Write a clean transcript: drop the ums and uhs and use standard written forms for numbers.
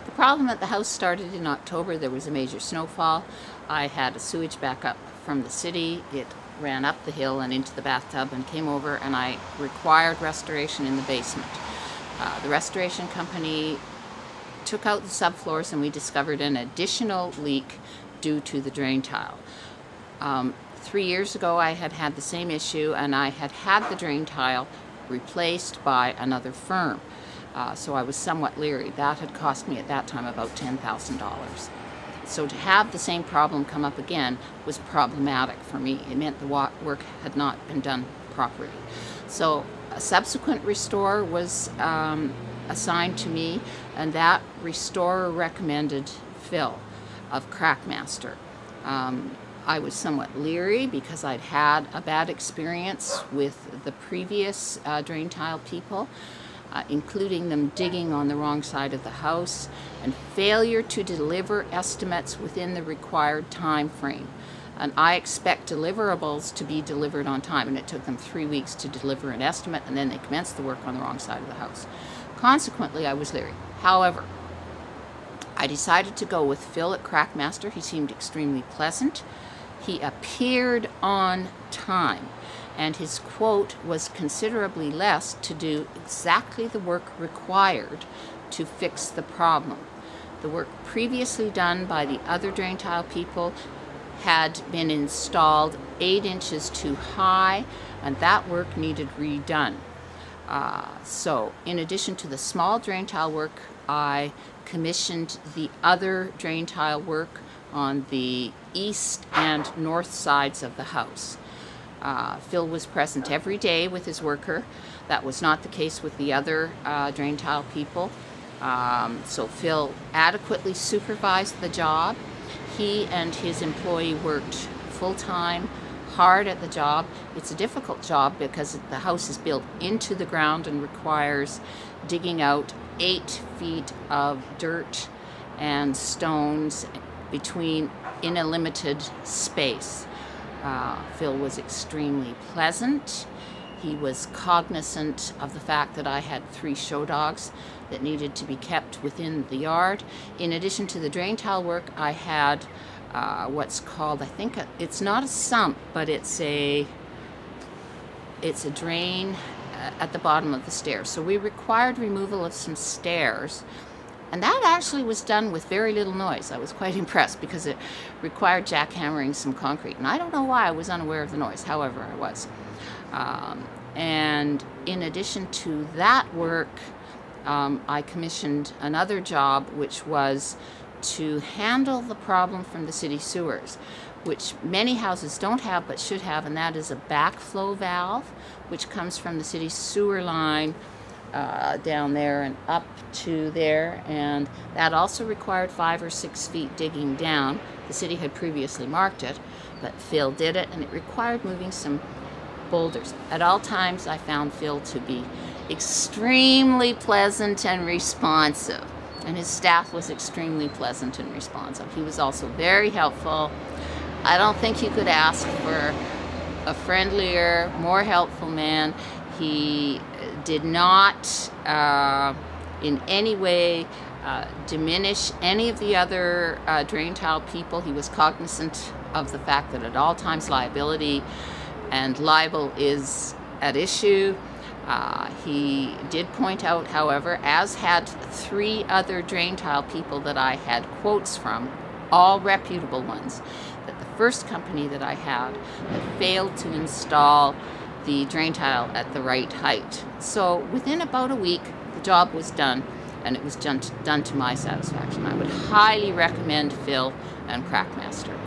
The problem at the house started in October. There was a major snowfall. I had a sewage backup from the city. It ran up the hill and into the bathtub and came over, and I required restoration in the basement. The restoration company took out the subfloors, and we discovered an additional leak due to the drain tile. 3 years ago I had had the same issue, and I had had the drain tile replaced by another firm. So I was somewhat leery. That had cost me at that time about $10,000. So to have the same problem come up again was problematic for me. It meant the work had not been done properly. So a subsequent restorer was assigned to me, and that restorer recommended Phil of Crackmaster. I was somewhat leery because I'd had a bad experience with the previous drain tile people, including them digging on the wrong side of the house and failure to deliver estimates within the required time frame. And I expect deliverables to be delivered on time, and it took them 3 weeks to deliver an estimate, and then they commenced the work on the wrong side of the house. Consequently, I was leery. However, I decided to go with Phil at Crackmaster. He seemed extremely pleasant. He appeared on time, and his quote was considerably less to do exactly the work required to fix the problem. The work previously done by the other drain tile people had been installed 8 inches too high, and that work needed redone. So in addition to the small drain tile work, I commissioned the other drain tile work on the east and north sides of the house. Phil was present every day with his worker. That was not the case with the other drain tile people. So Phil adequately supervised the job. He and his employee worked full-time, hard at the job. It's a difficult job because the house is built into the ground and requires digging out 8 feet of dirt and stones in a limited space. Phil was extremely pleasant. He was cognizant of the fact that I had 3 show dogs that needed to be kept within the yard. In addition to the drain tile work, I had what's called, it's not a sump, but it's a drain at the bottom of the stairs. So we required removal of some stairs, and that actually was done with very little noise. I was quite impressed because it required jackhammering some concrete, and I don't know why I was unaware of the noise. However, I was. And in addition to that work, I commissioned another job, which was to handle the problem from the city sewers, which many houses don't have but should have, and that is a backflow valve, which comes from the city sewer line down there and up to there, and that also required 5 or 6 feet digging down. The city had previously marked it, but Phil did it, and it required moving some boulders. At all times, I found Phil to be extremely pleasant and responsive, and his staff was extremely pleasant and responsive. He was also very helpful. I don't think you could ask for a friendlier, more helpful man. He did not in any way diminish any of the other drain tile people. He was cognizant of the fact that at all times liability and libel is at issue. He did point out, however, as had 3 other drain tile people that I had quotes from, all reputable ones, that the first company that I had failed to install the drain tile at the right height. So within about a week, the job was done, and it was done to my satisfaction. I would highly recommend Phil and Crackmaster.